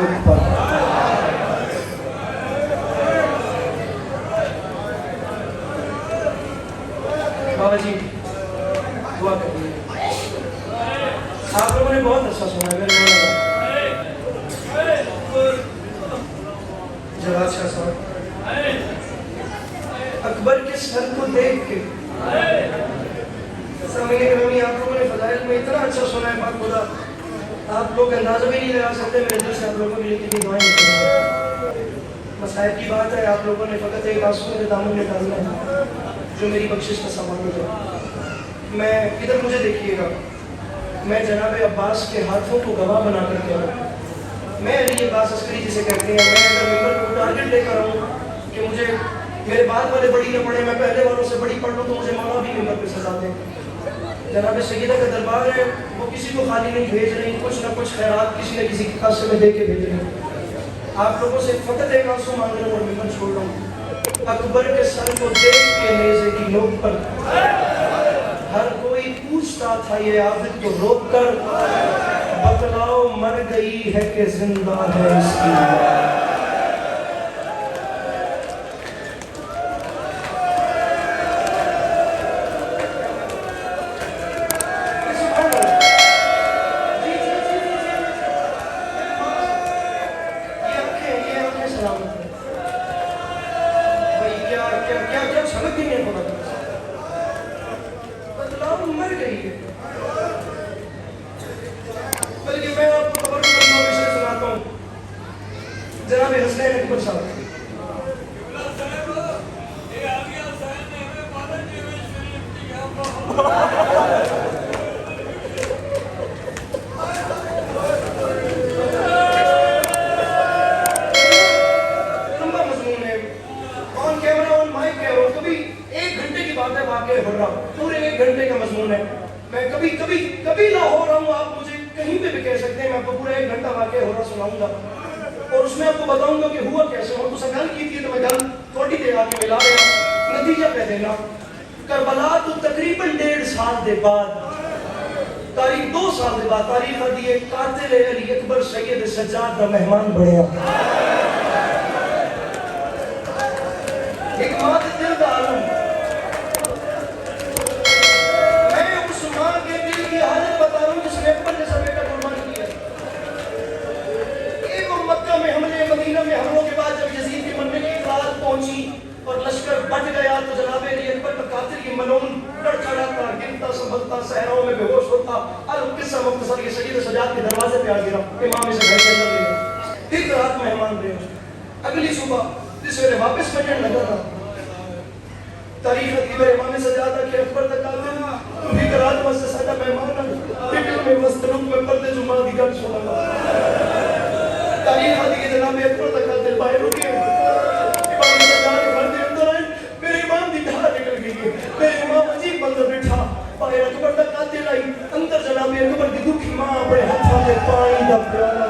मुल्क पर। बाबा जी दुआ करिए। आप लोगों ने बहुत अच्छा सुना है, मेरे जवाब शाह साहब अकबर के सर को देख के सामने ग्रामी आप लोगों ने फजाइल में इतना अच्छा सुना है, पाक खुदा आप लोग अंदाजा भी नहीं लगा सकते मेरे दिल से आप लोगों के लिए कितनी दुआएं निकली हैं। मसाइब की बात है, आप लोगों ने फ़कत एक आंसू मेरे दामन में डालना है जो मेरी बख्शिश का सामान हो जाए। मैं इधर मुझे देखिएगा, मैं जनाब अब्बास के हाथों को गवाह बना कर के आऊँ। मैं अली अब्बास अस्करी जिसे कहते हैं, मैं अगर मेंबर को टारगेट लेकर आऊँ कि मुझे मेरे बाद वाले बड़ी न पढ़े, मैं पहले वालों से बड़ी पढ़ लूँ, तो मुझे मौला भी मेंबर पे सजा दें। जनाब सैयदा का दरबार है, वो किसी को खाली नहीं भेज रही, कुछ ना कुछ खैरात किसी न किसी के कासे में दे के भेज रही। आप लोगों से फ़कत एक आंसू मांग रहा हूँ और मेंबर छोड़ रहा हूँ। अकबर के सर को देख के नेज़े की नोक पर हर कोई पूछता था ये आबिद को रोक कर, बतलाओ मर गई है कि जिंदा है इसकी। जनाब हसनैन अकबर साहब लंबा मजमून है, ऑन कैमरा ऑन माइक कह रहा हूँ, कभी 1 घंटे की बात है, वाकई हो रहा पूरे 1 घंटे का मजमून है। मैं कभी कभी कभी ना हो रहा हूँ, आप मुझे कहीं पे भी कह सकते हैं, मैं आपको पूरा 1 घंटा वाकई हो रहा सुनाऊंगा और उसमें आपको बताऊंगा कि हुआ कैसे। और तुसा गल की थी तो मैं गल थोड़ी देर आके मिला रहा, नतीजा कह देना। करबला तो तकरीबन 1.5 साल के बाद, तारीख 2 साल के बाद, तारीख दी है कातिल अली अकबर सैयद सज्जाद का मेहमान बढ़िया। एक मां के दिल का आलम, मैं उस मां के दिल की हालत बता रहा हूँ जिसने अकबर जैसा बेटा कुर्बान किया। मक्का में हमले, मदीना में हमलों के बाद जब यजीद के मन में इतलात पहुंची और लश्कर बट गया, तो जनाब अली अकबर का कातिल की मलून डर चढ़ाता, गिरता, संभलता, सहराओं में बेहोश होता, अल किस्सा मुख्तसर के सैयद सज्जाद के दरवाजे पे आ गिरा, इमाम से घर के अंदर ले गया। फिर रात मेहमान रहे, अगली सुबह जिस वेले वापस बजने लगा था, तारीख की मेरे इमाम सज्जाद के अकबर तक कातिल तू भी रात वास्ते साडा मेहमान है, फिक्र में मस्त रुक में पर्दे जुमा दी गल सुनागा। तारीख आदि के जनाब अकबर तक कातिल बाहर रुके, इमाम सज्जाद के घर के अंदर आए, मेरे इमाम की धार निकल गई है, मेरे इमाम अजीब मंजर बैठा, बाहर अकबर तक कातिल आई, अंदर जनाब अकबर की दुखी मां अपने हाथों में पानी का प्याला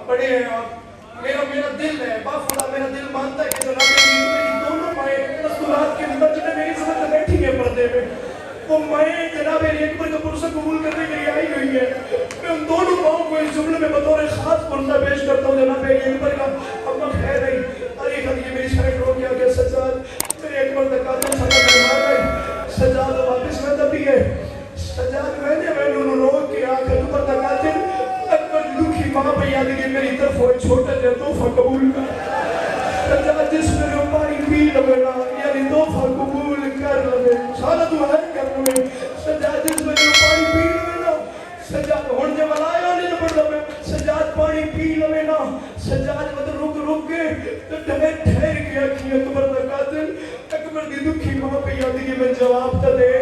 बड़े हैं आप, मेरा दिल है बाखुदा, मेरा दिल मानता है कि जनाब की दोनों माएँ दस्तूरात के अंदर जिन्हें मेरी समझ में बैठी है पर्दे में, वो माएँ जनाब अकबर का पुरसा कबूल करने के लिए आई हुई है। मैं उन दोनों माओं को इस जुमले में बतौर खास पुरसा पेश करता हूँ जनाब अकबर का। अम्मा खैर नहीं, अरे ये मेरी शर्ट रो गया कि सज्जाद मेरे अकबर तक कातिल सदा मेहमान है, सज्जाद वापस में दबी है, सज्जाद मैंने रोक के आकर अकबर तक कातिल दुखी मां पे याद की मेरी तरफ हो छोटा सा तोहफा कबूल कर, सज्जाद जिसमें जो पानी पी लवे ना, यानी तोहफा कबूल कर लवे, सारा तू है कर लवे, सज्जाद जिसमें जो पानी पी लवे ना, सज्जाद हुन जब आया नहीं तो पड़ लवे, सज्जाद पानी पी लवे ना, सज्जाद मत रुक के तो ठहर के आखी अकबर दा कातिल, अकबर दी दुखी मां पे याद की मैं जवाब तो दे,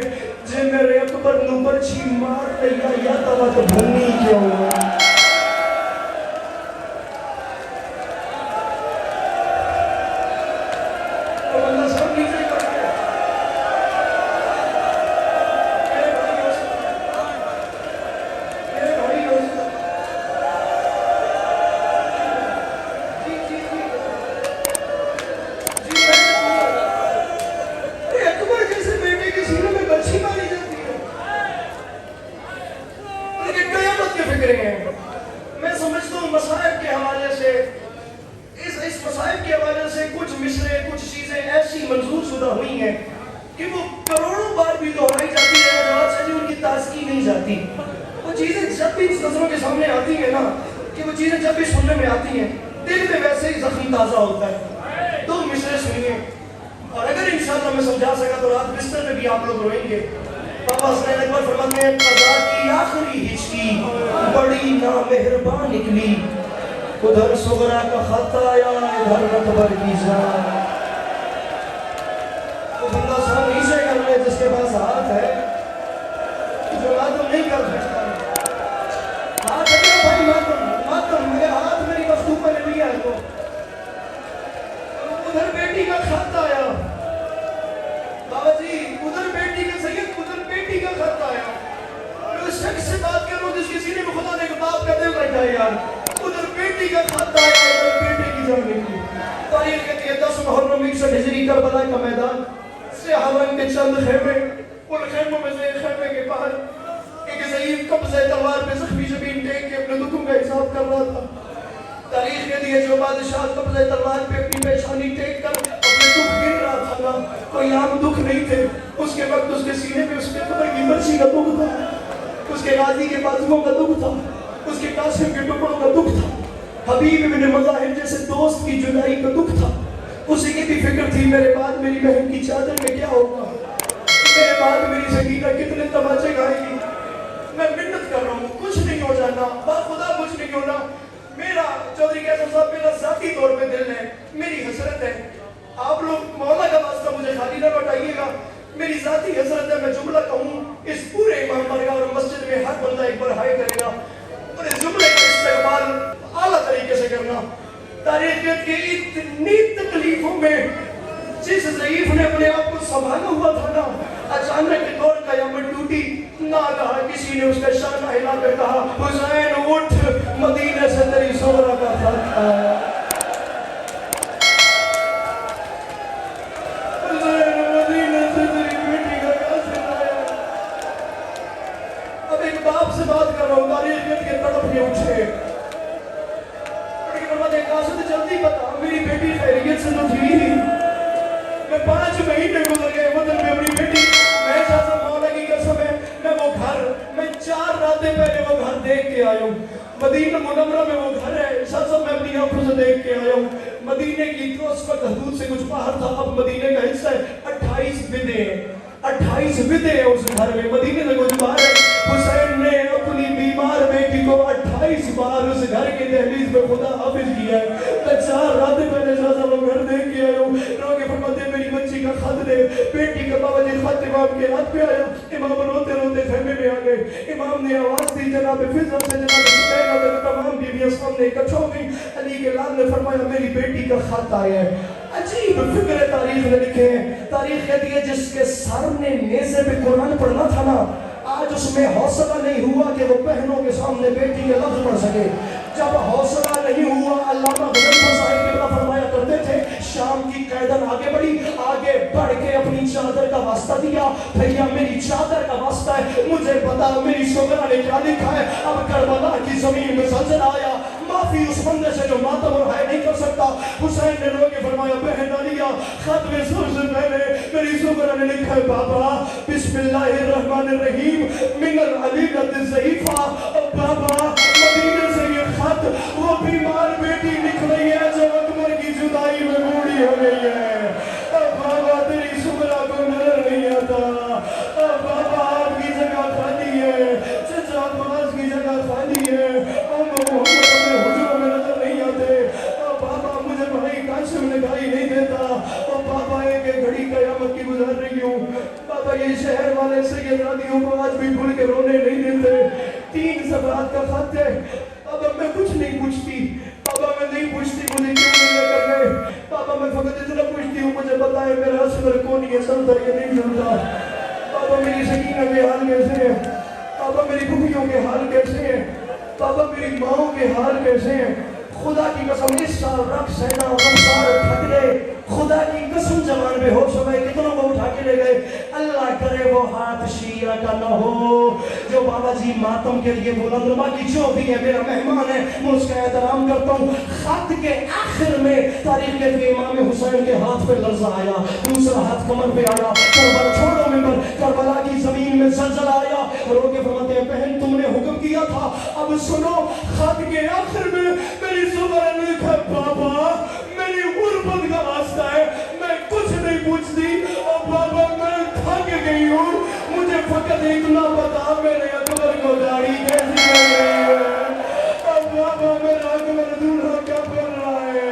जे मेरे अकबर नु बरछी मार लिया या तवा तो भूमि क्यों है। برداشت کی نہیں جاتی. وہ چیزیں جب بھی نظروں کے سامنے آتی ہیں نا, کہ وہ چیزیں جب بھی سننے میں آتی ہیں, دل میں ویسے ہی زخم تازہ ہوتا ہے. دو مصرے سنیے, اور اگر انشاءاللہ میں سمجھا سکا تو رات بستر میں بھی آپ لوگ روئیں گے. بابا حسین اکبر فرماتے ہیں, قضا کی آخری ہچکی بڑی نامہربان نکلی, ادھر صغرا کا خط آیا ادھر اکبر کی جان. وہ بندہ سر نیچے کر لے جس کے پاس ہاتھ ہے, جو ماتم نہیں کر سکتا. ہاتھ ہے بھائی, ماتم میرے ہاتھ میری مخلوق نے لیا ہے. تو ادھر بیٹی کا خط آیا بابا جی, ادھر بیٹی کا سید, ادھر بیٹی کا خط آیا. میں اس شخص سے بات کر رہا ہوں جس کے سینے میں خدا نے ایک باپ کا دل رکھا ہے یار. ادھر بیٹی کا خط آیا, ادھر بیٹے کی جان نکلی. تاریخ کہتی ہے 10 محرم 61 ہجری کربلا کا میدان, سیاہ رنگ کے چند خیمے, ان خیموں میں سے ایک خیمے کے باہر ایک ضعیف قبضہ تلوار پہ زخمی زمین ٹیک کے اپنے دکھوں کا حساب کر رہا تھا. تاریخ کہتی ہے جو بادشاہ قبضہ تلوار پہ اپنی پیشانی ٹیک کر اپنے دکھ گر رہا تھا نا, کوئی عام دکھ نہیں تھے. اس کے وقت اس کے سینے میں اس کے قبر کی برچی کا دکھ تھا, اس کے غازی کے بازوؤں کا دکھ تھا, اس کے قاسم کے ٹکڑوں کا دکھ تھا, حبیب ابن مظاہر جیسے دوست کی جدائی کا دکھ تھا. اسے یہ بھی فکر تھی میرے بعد میری بہن کی چادر میں کیا ہوگا, میرے بعد میری سکینہ کتنے تماچے گائے گی. میں منت کر رہا ہوں, کچھ نہیں ہو جانا, خدا کچھ نہیں ہونا. میرا چودھری قاسم صاحب میرا ذاتی طور پہ دل ہے, میری حسرت ہے. آپ لوگ مولا کا واسطہ مجھے خالی نہ لوٹائیے گا, میری ذاتی حسرت ہے. میں جملہ کہوں, اس پورے امام بارگاہ اور مسجد میں ہر بندہ ایک بار ہائے کرے گا, اور اس جملے کا استقبال اعلیٰ طریقے سے کرنا. تاریخ کے اتنی تکلیفوں میں جس ضعیف نے اپنے آپ کو سنبھالا ہوا تھا نا, اچانک دور قیامت ٹوٹی. نہ کہا کسی نے اس کا شانہ ہلا کر کہا, حسین اٹھ, مدینے سے تیری صغرا کا خط آیا. حسین مدینے سے تیری بیٹی کا قاسم آیا. اب ایک باپ سے بات کر رہا ہوں, تاریخ کے تڑپ کے اٹھے. قاصد جلدی بتا, میری بیٹی خیریت سے تو تھی. میں 5 مہینے گزر گئے وطن میں اپنی بیٹی, میں شاہ مولا کی قسم ہے, میں وہ گھر, میں 4 راتیں پہلے وہ گھر دیکھ کے آیا ہوں. مدینہ منورہ میں وہ گھر ہے, شاہ میں اپنی آنکھوں سے دیکھ کے آیا ہوں. مدینے کی تو اس وقت حدود سے کچھ باہر تھا, اب مدینے کا حصہ ہے. 28 بدے ہیں, 28 بدے ہیں اس گھر میں, مدینے سے کچھ باہر ہے. حسین نے اپنی بیمار بیٹی کو 28 بار اس گھر کے دہلیز میں خدا حافظ کیا ہے. میں 4 راتیں پہلے شاہ وہ گھر دیکھ کے آیا ہوں. رو کے فرماتے میری بچی کا خط دے. بیٹی کا بابا جی خط امام کے ہاتھ پہ آیا. امام روتے روتے خیمے میں آ گئے. امام نے آواز دی, جناب فضل سے جناب حسین اور تمام بیویاں سامنے اکٹھا ہو گئی. علی کے لال نے فرمایا میری بیٹی کا خط آیا ہے. عجیب فکر تاریخ نے لکھے ہیں. تاریخ کہتی ہے جس کے سر نے نیزے پہ قرآن پڑھنا تھا نا, آج اس میں حوصلہ نہیں ہوا کہ وہ بہنوں کے سامنے بیٹی کے لفظ پڑھ سکے. جب حوصلہ نہیں ہوا, علامہ غزنفر صاحب قبلہ فرمایا کرتے تھے, شام کی قیدن آگے بڑھی, آگے بڑھ کے اپنی چادر کا واسطہ دیا. بھیا میری چادر کا واسطہ ہے, مجھے پتا میری شکرہ نے کیا لکھا ہے. اب کربلا کی زمین میں زلزلہ آیا, معافی اس بندے سے جو ماتم اور حائے نہیں کر سکتا. حسین نے رو کے فرمایا بہن علیہ, خط میں سب سے پہلے میری شکرہ نے لکھا ہے بابا بسم اللہ الرحمن الرحیم من العلیلۃ الضعیفہ. بابا مدینے سے یہ خط, وہ بیمار بیٹی لکھ رہی ہے جو اکبر کی جدائی میں بوڑھی ہو گئی ہے. بابا تیری شکرہ کو نظر نہیں آتا. بابا آپ کی جگہ خالی ہے, چچا عباس کی جگہ خالی ہے, حجروں میں نظر نہیں آتے. بابا مجھے بھائی قاسم نگاہی نہیں دیتا. بابا ایک گھڑی قیامت کی گزار رہی ہوں. بابا یہ شہر والے سید رادیوں کو آج بھی بھول کے رونے نہیں دیتے. 3 صفحات کا خط ہے. بابا میں کچھ نہیں پوچھتی, بابا میں نہیں پوچھتی مجھے کیوں نہیں لے کر گئے. بابا میں فقط اتنا پوچھتی ہوں مجھے بتائے میرا اصغر کون یہ چلتا یا نہیں چلتا. بابا میری سکینہ کے حال کیسے ہیں, بابا میری پھوپھیوں کے حال کیسے ہیں, بابا میری ماؤں کے حال کیسے ہیں. خدا کی قسم اس سال رب سینا غمسار تھک گئے. خدا کی قسم جوان بے ہوش ہو گئے, کتنوں کو اٹھا کے لے گئے. اللہ کرے وہ ہاتھ شیعہ کا نہ ہو جو بابا جی ماتم کے لیے بلند. باقی جو بھی ہے میرا مہمان ہے, میں اس کا احترام کرتا ہوں. خط کے آخر میں تاریخ کے امام حسین کے ہاتھ پہ لرزہ آیا, دوسرا ہاتھ کمر پہ آیا. کربلا چھوڑو ممبر, کربلا کی زمین میں زلزلہ آیا. रो के फरमाते हैं बहन तुमने हुक्म किया था, अब सुनो। खत के आखिर में मेरी सुबह ने लिखा बाबा मेरी गुर्बत का वास्ता है, मैं कुछ नहीं पूछती और बाबा मैं थक गई हूँ, मुझे फकत इतना बता मेरे अकबर को दाढ़ी कैसी लग रही है। अब बाबा मेरा अकबर दूल्हा क्या कर रहा है।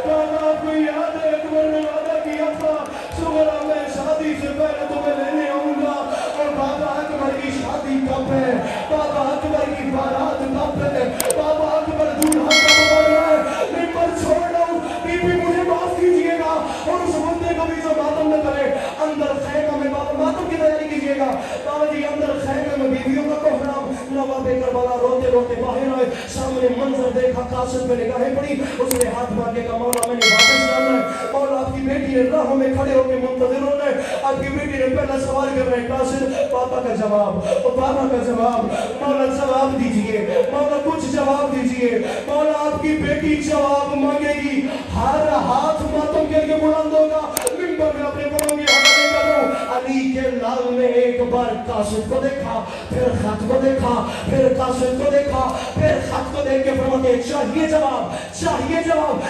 बाबा आपको याद है अकबर ने वादा किया था सुबह मैं शादी से पहले तुम्हें लेने आऊंगा, और बाबा अकबर की शादी कब है, बाबा अकबर की बारात कब है, बाबा अकबर दूल्हा कब बन रहा है। मैं पर छोड़ रहा हूँ, बीबी मुझे माफ कीजिएगा और उस बंदे को भी जो मातम न करे। अंदर खैमा में बाबा मातम की तैयारी कीजिएगा। बाबा जी अंदर खैमे में बीवियों का कोहराम, नवाबे करबला रोते रोते बाहर आए, सामने मंजर देखा, कासिद पे निगाहें पड़ी, उसने हाथ मार के कहा मौला मैंने वापस जाना है। मौला आपकी बेटी ने राहों में खड़े होकर मुंतजिर होना है, आपकी बेटी ने पहला सवाल कर रहे हैं कासिद पापा का जवाब, और पापा का जवाब। मौला जवाब दीजिए, मौला कुछ जवाब दीजिए। मौला आपकी बेटी जवाब मांगेगी, हर हाथ मातम के लिए बुलंद होगा, मिंबर में अपने बड़ों की हवाले कर रहा हूं। अली के लाल ने एक बार कासिद को देखा, फिर खत को देखा, फिर कासिद को देखा, फिर खत को देख के फरमाते चाहिए जवाब, चाहिए जवाब।